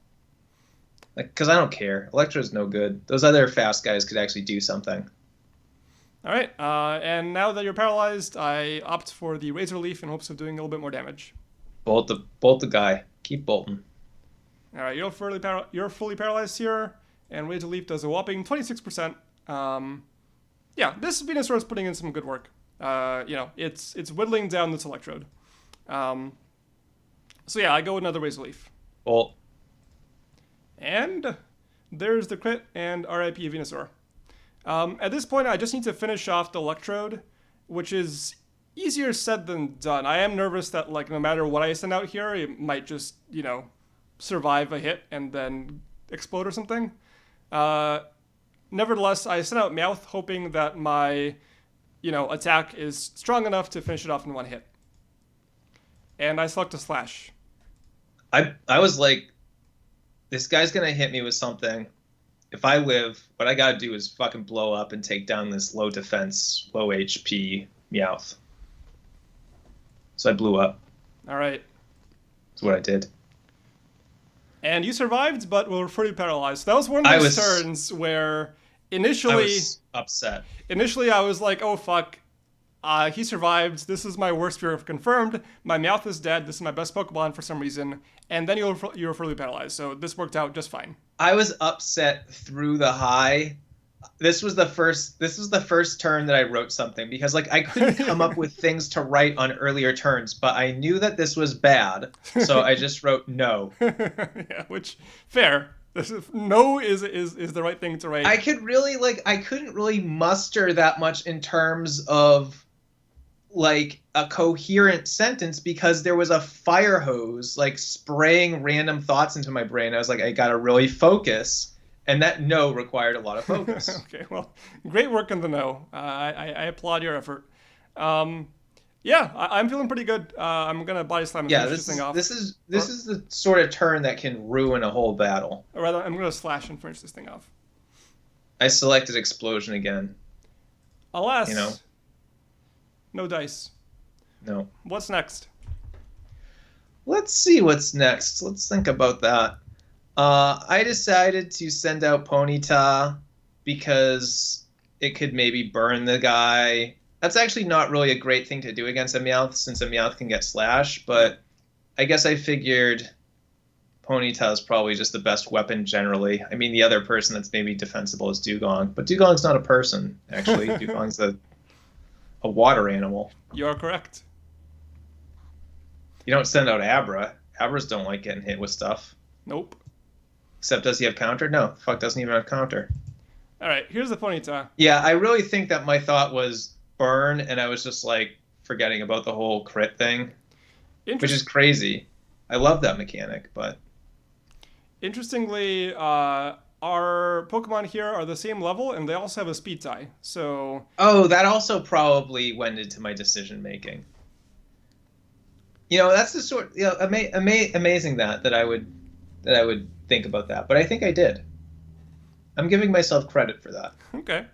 Because I don't care. Electrode's no good. Those other fast guys could actually do something. All right, and now that you're paralyzed, I opt for the Razor Leaf in hopes of doing a little bit more damage. Bolt the guy. Keep bolting. All right, you're fully paralyzed here, and Razor Leaf does a whopping 26%. Yeah, this Venusaur is putting in some good work. It's whittling down this Electrode. So yeah, I go with another Razor Leaf. Bolt. And there's the crit and RIP Venusaur. At this point, I just need to finish off the Electrode, which is easier said than done. I am nervous that no matter what I send out here, it might just, survive a hit and then explode or something. nevertheless, I sent out Meowth hoping that my, attack is strong enough to finish it off in one hit. And I select a Slash. I was like, this guy's going to hit me with something. If I live, what I got to do is fucking blow up and take down this low defense, low HP Meowth. So I blew up. All right. That's what I did. And you survived, but were fully paralyzed. So that was one of those turns where initially... I was upset. Initially, I was like, oh, fuck. He survived. This is my worst fear of confirmed. My Meowth is dead. This is my best Pokemon for some reason. And then you were fully paralyzed. So this worked out just fine. I was upset through the high. This was the first turn that I wrote something because I couldn't come up with things to write on earlier turns, but I knew that this was bad, so I just wrote no. Yeah, which fair. No is the right thing to write. I couldn't really muster that much in terms of a coherent sentence because there was a fire hose spraying random thoughts into my brain. I was like, I gotta really focus. And that no required a lot of focus. Okay, well, great work on the no. I applaud your effort. Yeah, I'm feeling pretty good. I'm gonna body slam and finish this thing off. This is the sort of turn that can ruin a whole battle. Or rather, I'm gonna slash and finish this thing off. I selected explosion again. Alas, no dice. No. What's next? Let's see what's next. Let's think about that. I decided to send out Ponyta because it could maybe burn the guy. That's actually not really a great thing to do against a Meowth since a Meowth can get Slash, but I guess I figured Ponyta is probably just the best weapon generally. I mean, the other person that's maybe defensible is Dugong, but Dugong's not a person, actually. Dugong's a water animal. You're correct. You don't send out Abra. Abras don't like getting hit with stuff. Nope. Except does he have counter? No, fuck doesn't even have counter. All right, here's the Ponyta. Yeah, I really think that my thought was burn, and I was just forgetting about the whole crit thing, which is crazy. I love that mechanic, but... Interestingly, our Pokemon here are the same level, and they also have a speed tie, so... Oh, that also probably went into my decision-making. That's the sort... amazing that I would think about that, but I think I did. I'm giving myself credit for that. Okay.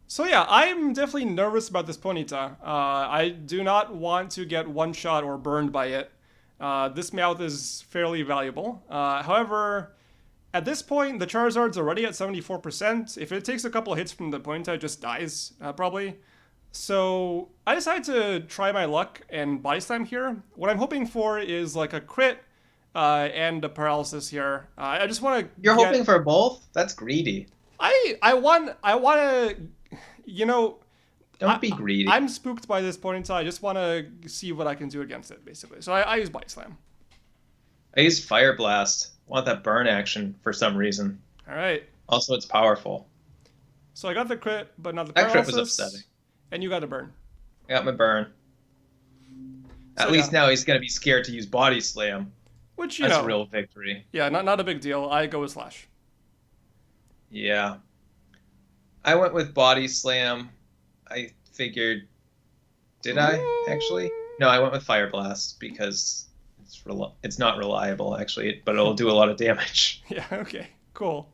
So yeah, I'm definitely nervous about this Ponyta. I do not want to get one-shot or burned by it. This Meowth is fairly valuable. However, at this point, the Charizard's already at 74%. If it takes a couple of hits from the Ponyta, it just dies, probably. So I decided to try my luck and body slam here. What I'm hoping for is a crit and a paralysis here. I just want to. You're hoping for both? That's greedy. I want to. Don't be greedy. I'm spooked by this Ponyta. I just want to see what I can do against it, basically. So I use body slam. I use Fire Blast. I want that burn action for some reason. All right. Also, it's powerful. So I got the crit, but not the paralysis. That crit was upsetting. And you got a burn. I got my burn. At least now he's going to be scared to use Body Slam. Which, That's a real victory. Yeah, not a big deal. I go with Slash. Yeah. I went with Body Slam. I figured... Did I, actually? No, I went with Fire Blast because it's not reliable, actually, but it'll do a lot of damage. Yeah, okay. Cool.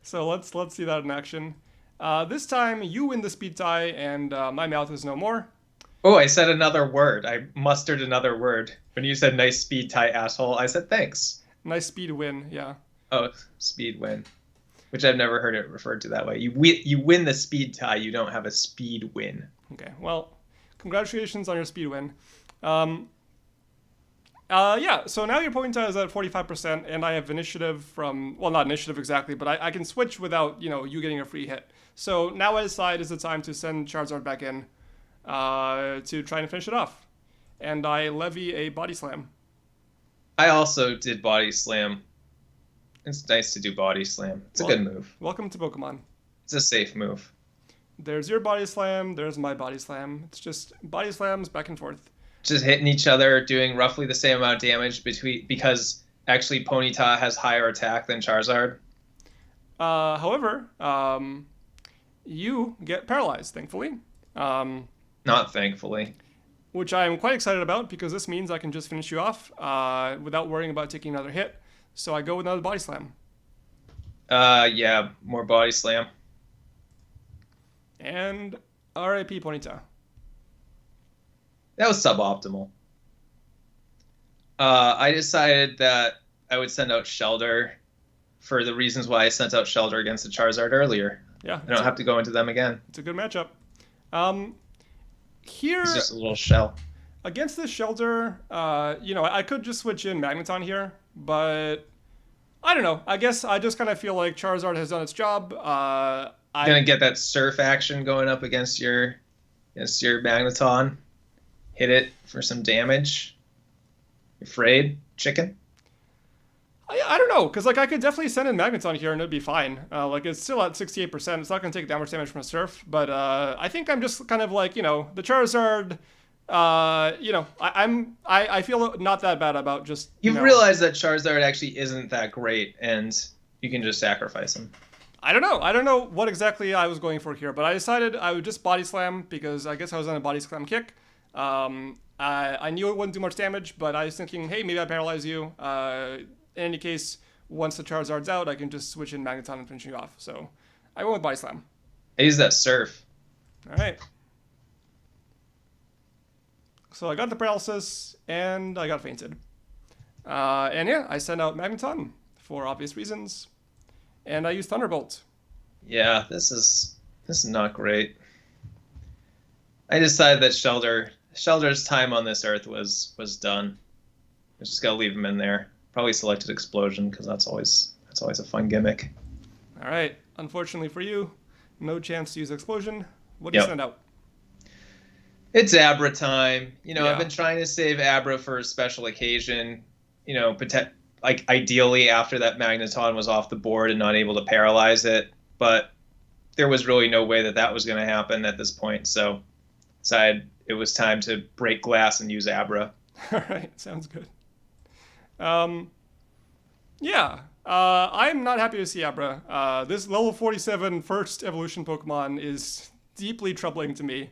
So let's see that in action. This time, you win the speed tie, and my Meowth is no more. Oh, I said another word. I mustered another word. When you said nice speed tie, asshole, I said thanks. Nice speed win, yeah. Oh, speed win. Which I've never heard it referred to that way. You win the speed tie, you don't have a speed win. Okay, well, congratulations on your speed win. Yeah, so now your Ponyta is at 45%, and I have initiative from... Well, not initiative exactly, but I can switch without, you getting a free hit. So now I decide is the time to send Charizard back in to try and finish it off. And I levy a Body Slam. I also did Body Slam. It's nice to do Body Slam. It's a good move. Welcome to Pokemon. It's a safe move. There's your Body Slam, there's my Body Slam. It's just Body Slams back and forth. Just hitting each other, doing roughly the same amount of damage because actually Ponyta has higher attack than Charizard. However, you get paralyzed, thankfully. Not thankfully. Which I am quite excited about because this means I can just finish you off without worrying about taking another hit. So I go with another body slam. Yeah, more body slam. And R.I.P. Ponyta. That was suboptimal. I decided that I would send out Shelter for the reasons why I sent out Shelter against the Charizard earlier. Yeah. I don't have to go into them again. It's a good matchup. Here, it's just a little shell. Against this Shelter, I could just switch in Magneton here, but I don't know. I guess I just kind of feel like Charizard has done its job. Gonna get that Surf action going up against your Magneton. Hit it for some damage. You afraid, chicken? I don't know, because I could definitely send in Magneton here and it'd be fine. It's still at 68%. It's not going to take that much damage from a Surf, but I think I'm just kind of the Charizard. I feel not that bad about just. You realize that Charizard actually isn't that great, and you can just sacrifice him. I don't know. I don't know what exactly I was going for here, but I decided I would just body slam because I guess I was on a body slam kick. I knew it wouldn't do much damage, but I was thinking, hey, maybe I paralyze you. In any case, once the Charizard's out, I can just switch in Magneton and finish you off. So I went with body slam. I used that Surf. All right. So I got the paralysis, and I got fainted. I sent out Magneton for obvious reasons, and I used Thunderbolt. Yeah, this is not great. I decided that Shelter's time on this Earth was done. I just gotta leave him in there. Probably selected Explosion because that's always a fun gimmick. All right. Unfortunately for you, no chance to use Explosion. What do you send out? It's Abra time. I've been trying to save Abra for a special occasion. Ideally after that Magneton was off the board and not able to paralyze it, but there was really no way that was going to happen at this point. So, decided it was time to break glass and use Abra. All right, sounds good. I'm not happy to see Abra. This level 47 first evolution Pokemon is deeply troubling to me.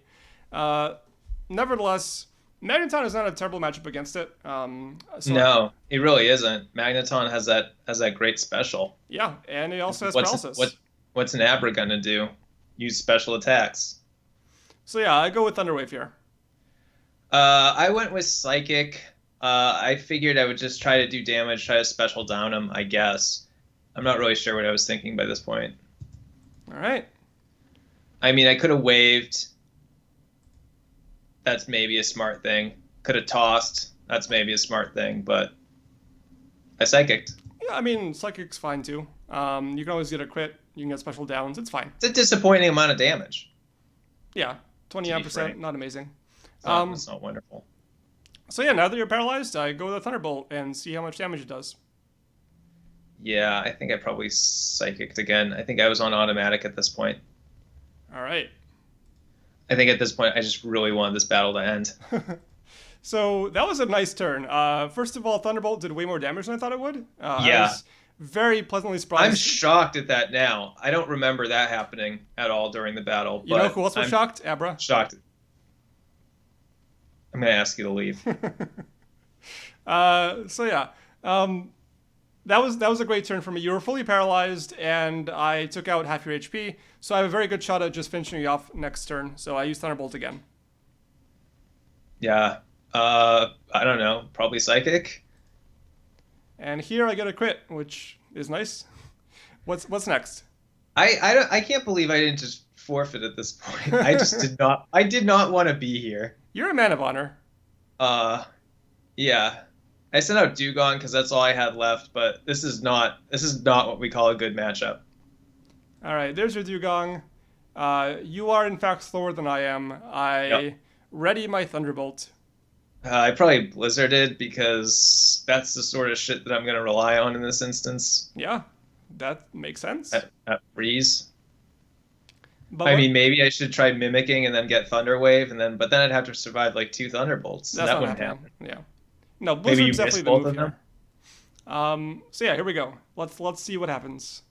Nevertheless, Magneton is not a terrible matchup against it. No, it really isn't. Magneton has that great special. Yeah, and it also has paralysis. What's an Abra gonna do? Use special attacks. So yeah, I go with Thunder Wave here. I went with Psychic. I figured I would just try to do damage, try to special down him, I guess. I'm not really sure what I was thinking by this point. All right. I mean, I could have waved. That's maybe a smart thing. Could have tossed. That's maybe a smart thing, but I Psychicked. Yeah, I mean, Psychic's fine too. You can always get a crit. You can get special downs. It's fine. It's a disappointing amount of damage. Yeah, 29%, not amazing. It's not wonderful. So yeah, now that you're paralyzed, I go with a Thunderbolt and see how much damage it does. Yeah, I think I probably Psychicked again. I think I was on automatic at this point. All right. I think at this point, I just really wanted this battle to end. So that was a nice turn. First of all, Thunderbolt did way more damage than I thought it would. Yeah. I was very pleasantly surprised. I'm shocked at that now. I don't remember that happening at all during the battle. You know who else was shocked? Abra. Shocked. I'm going to ask you to leave. That was a great turn for me. You were fully paralyzed, and I took out half your HP, so I have a very good shot at just finishing you off next turn. So I use Thunderbolt again. Yeah. I don't know. Probably Psychic. And here I get a crit, which is nice. What's next? I can't believe I didn't just forfeit at this point. I just did not. I did not want to be here. You're a man of honor. Yeah. I sent out Dugong because that's all I had left, but this is not what we call a good matchup. All right, there's your Dugong. You are in fact slower than I am. I ready my Thunderbolt. I probably Blizzarded because that's the sort of shit that I'm going to rely on in this instance. Yeah, that makes sense. At Breeze. But I mean, maybe I should try Mimicking and then get Thunder Wave, but then I'd have to survive like 2 Thunderbolts. That wouldn't happen. Yeah. No, Blizzard's definitely the move here. So yeah, here we go. Let's see what happens.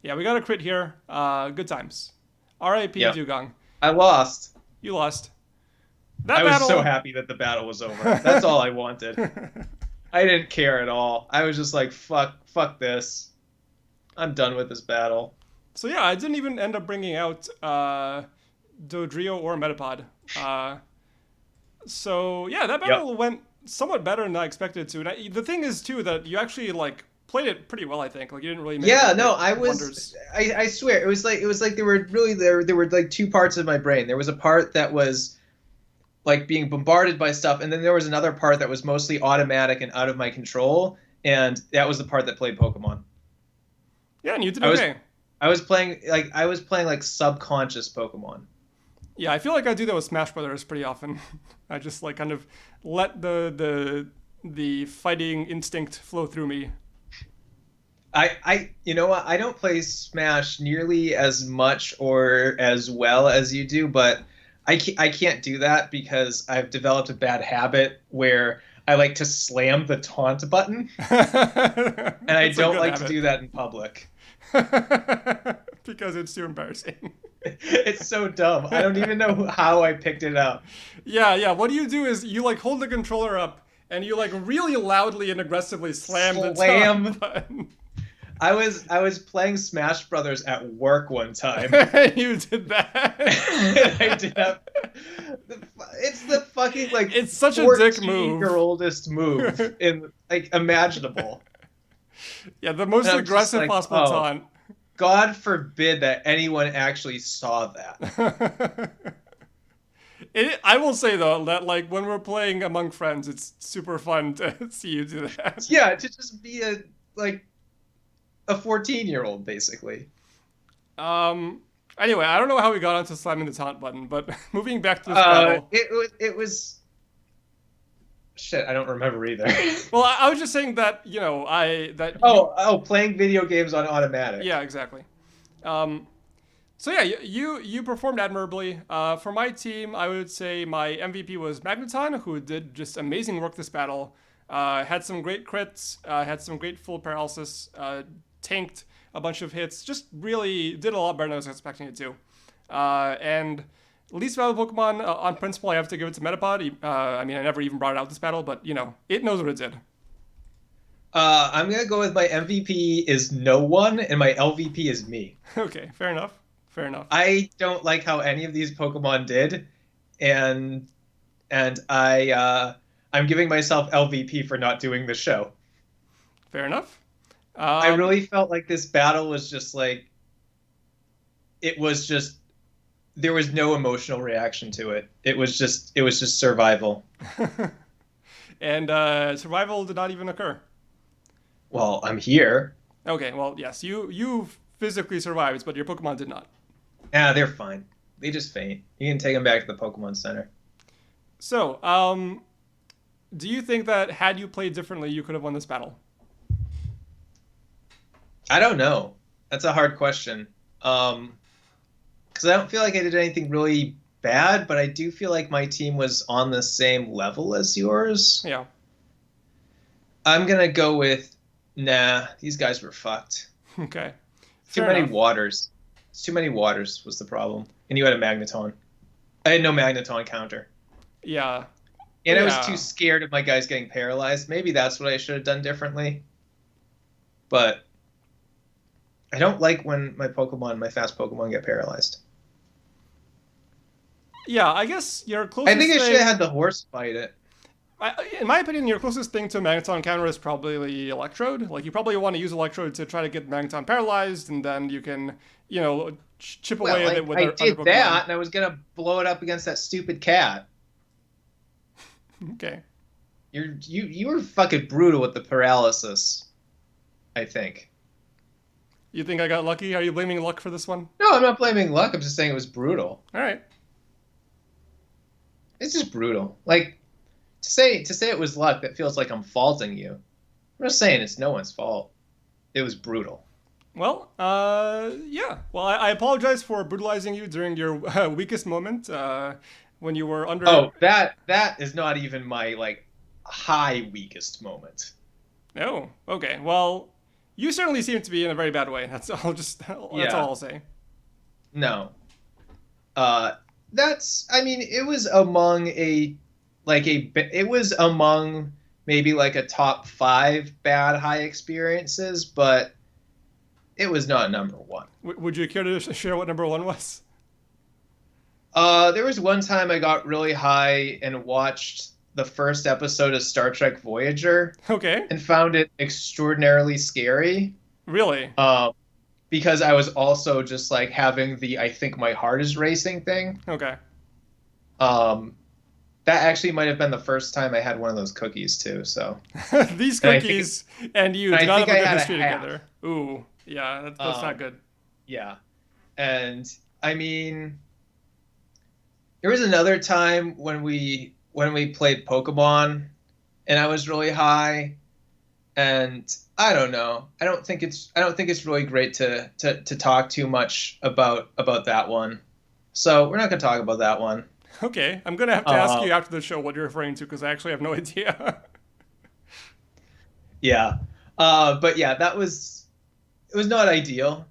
Yeah, we got a crit here. Good times. R.I.P. Yep. Dugong. I lost. You lost. That I was battle... so happy that the battle was over. That's all I wanted. I didn't care at all. I was just like, fuck this. I'm done with this battle. So yeah, I didn't even end up bringing out Dodrio or Metapod. So yeah, that battle went somewhat better than I expected it to. And the thing is too that you actually like played it pretty well. I think like you didn't really make wonders. I swear it was like there were like two parts of my brain. There was a part that was like being bombarded by stuff, and then there was another part that was mostly automatic and out of my control, and that was the part that played Pokemon. Yeah, and you did okay. I was playing like subconscious Pokemon. Yeah, I feel like I do that with Smash Brothers pretty often. I just like kind of let the fighting instinct flow through me. You know what? I don't play Smash nearly as much or as well as you do, but I can't do that because I've developed a bad habit where I like to slam the taunt button, and I don't like to do that in public. Because it's too embarrassing. It's so dumb. I don't even know how I picked it up. Yeah. What you do is you like hold the controller up and you like really loudly and aggressively slam the taunt button. I was playing Smash Brothers at work one time. You did that. I did that. It's the fucking like it's such a dick move. Your oldest move in like imaginable. Yeah, the most aggressive like, possible taunt. God forbid that anyone actually saw that. I will say though that like when we're playing among friends, it's super fun to see you do that. Yeah, to just be a 14-year-old basically. Anyway, I don't know how we got onto slamming the taunt button, but moving back to this battle, it was. Shit, I don't remember either. Well, I was just saying that playing video games on automatic. Yeah, exactly. So yeah, you performed admirably. For my team, I would say my MVP was Magneton, who did just amazing work this battle. Had some great crits, had some great full paralysis, tanked a bunch of hits, just really did a lot better than I was expecting it to. And least valuable Pokemon, on principle, I have to give it to Metapod. I mean, I never even brought it out this battle, but, you know, it knows what it did. I'm going to go with my MVP is no one, and my LVP is me. Okay, fair enough. I don't like how any of these Pokemon did, and I'm giving myself LVP for not doing the show. Fair enough. I really felt like this battle was just like... It was just... There was no emotional reaction to it. It was just survival. And survival did not even occur. Well, I'm here. Okay, well, yes, you physically survived, but your Pokemon did not. Yeah, they're fine. They just faint. You can take them back to the Pokemon Center. So, do you think that had you played differently, you could have won this battle? I don't know. That's a hard question. Because I don't feel like I did anything really bad, but I do feel like my team was on the same level as yours. Yeah. I'm going to go with, nah, these guys were fucked. Okay. Too many waters. Too many waters was the problem. And you had a Magneton. I had no Magneton counter. Yeah. And I was too scared of my guys getting paralyzed. Maybe that's what I should have done differently. But I don't like when my fast Pokemon get paralyzed. Yeah, I guess your closest I think I should have had the horse fight it. In my opinion, your closest thing to a Magneton counter is probably Electrode. Like, you probably want to use Electrode to try to get Magneton paralyzed, and then you can, you know, chip away at it with other Pokemon. I did that, and I was going to blow it up against that stupid cat. Okay. You were fucking brutal with the paralysis, I think. You think I got lucky? Are you blaming luck for this one? No, I'm not blaming luck. I'm just saying it was brutal. All right. It's just brutal. Like, to say it was luck, that feels like I'm faulting you. I'm just saying it's no one's fault. It was brutal. Well, yeah. Well, I apologize for brutalizing you during your weakest moment when you were under... Oh, that is not even my, like, high weakest moment. Oh, okay. Well, You certainly seem to be in a very bad way. That's all I'll say. No. I mean, it was among it was among maybe like a top 5 bad high experiences, but it was not number 1. Would you care to share what number 1 was? There was one time I got really high and watched the first episode of Star Trek Voyager. Okay. And found it extraordinarily scary. Really? Because I was also just like having the I think my heart is racing thing. Okay. That actually might have been the first time I had one of those cookies too. So these cookies and you do not have a good history together. Ooh, yeah, that's not good. Yeah, and I mean, there was another time when we played Pokemon, and I was really high, and I don't know. I don't think it's really great to talk too much about that one. So we're not gonna talk about that one. Okay, I'm gonna have to ask you after the show what you're referring to because I actually have no idea. Yeah, but yeah, it was not ideal.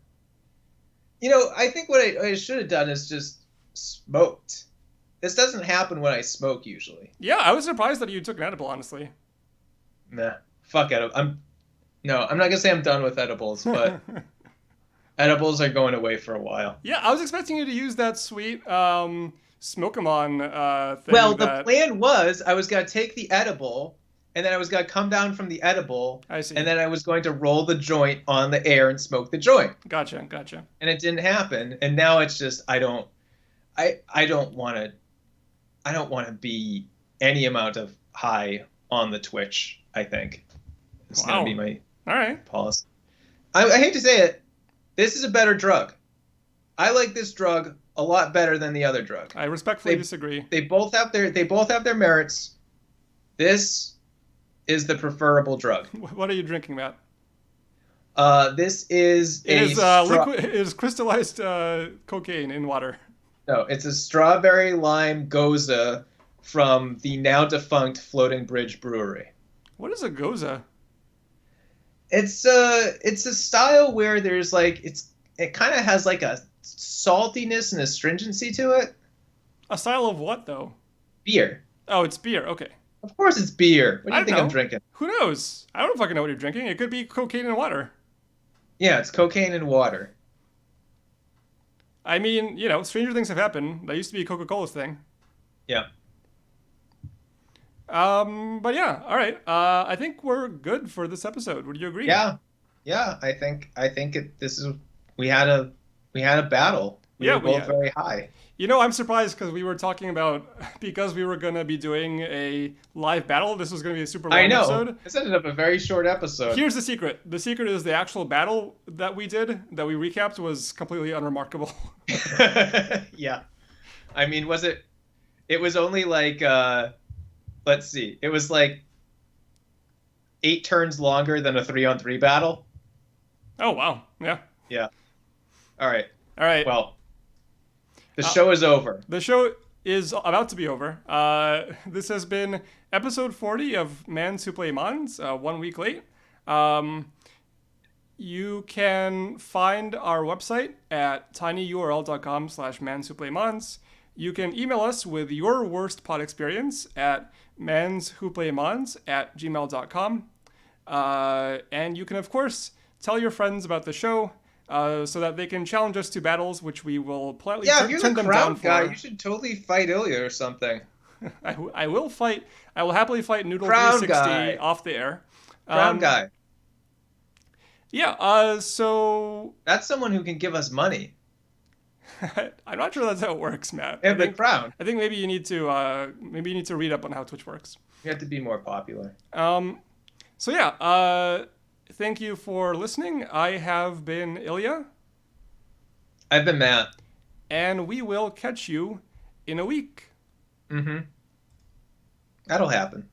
You know, I think what I should have done is just smoked. This doesn't happen when I smoke usually. Yeah, I was surprised that you took an edible, honestly. Nah, fuck edible. I'm not gonna say I'm done with edibles, but edibles are going away for a while. Yeah, I was expecting you to use that sweet Smoke-em-on thing. Well, the plan was I was gonna take the edible, and then I was gonna come down from the edible. I see. And then I was going to roll the joint on the air and smoke the joint. Gotcha. And it didn't happen, and now it's just I don't want to be any amount of high on the Twitch. I think it's gonna be my policy. I hate to say it, this is a better drug. I like this drug a lot better than the other drug. I respectfully disagree. They both have their merits. This is the preferable drug. What are you drinking, Matt? This is liquid. It is crystallized cocaine in water. No, it's a strawberry lime goza from the now defunct Floating Bridge Brewery. What is a goza? It's a style where there's like it kind of has like a saltiness and astringency to it. A style of what though? Beer. Oh, it's beer. Okay. Of course it's beer. What do you think know. I'm drinking? Who knows? I don't fucking know what you're drinking. It could be cocaine and water. Yeah, it's cocaine and water. I mean, you know, stranger things have happened. That used to be Coca-Cola's thing. Yeah. But yeah, all right. I think we're good for this episode. Would you agree? Yeah. I think we had a battle. We were both very high. You know, I'm surprised because we were talking about because we were gonna be doing a live battle. This was gonna be a super long episode. This ended up a very short episode. Here's the secret. The secret is the actual battle that we recapped was completely unremarkable. Yeah. I mean, it was only like let's see. It was like 8 turns longer than a 3-on-3 battle. Oh wow. Yeah. Yeah. All right. Well, the show is over. The show is about to be over. This has been episode 40 of Mans Who Play Mons, 1 week late. You can find our website at tinyurl.com/manswhoplaymons. You can email us with your worst pod experience at manswhoplaymons@gmail.com. And you can, of course, tell your friends about the show so that they can challenge us to battles, which we will politely turn them down for. Yeah, if you're the crown guy, you should totally fight Ilya or something. I will fight. I will happily fight Noodle 360 off the air. Crown guy. Yeah, so... That's someone who can give us money. I'm not sure that's how it works, Matt. Yeah, the crown. I think maybe you need to read up on how Twitch works. You have to be more popular. So yeah, thank you for listening. I have been Ilya. I've been Matt. And we will catch you in a week. Mm-hmm. That'll happen.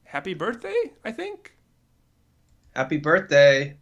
Happy birthday, I think. Happy birthday.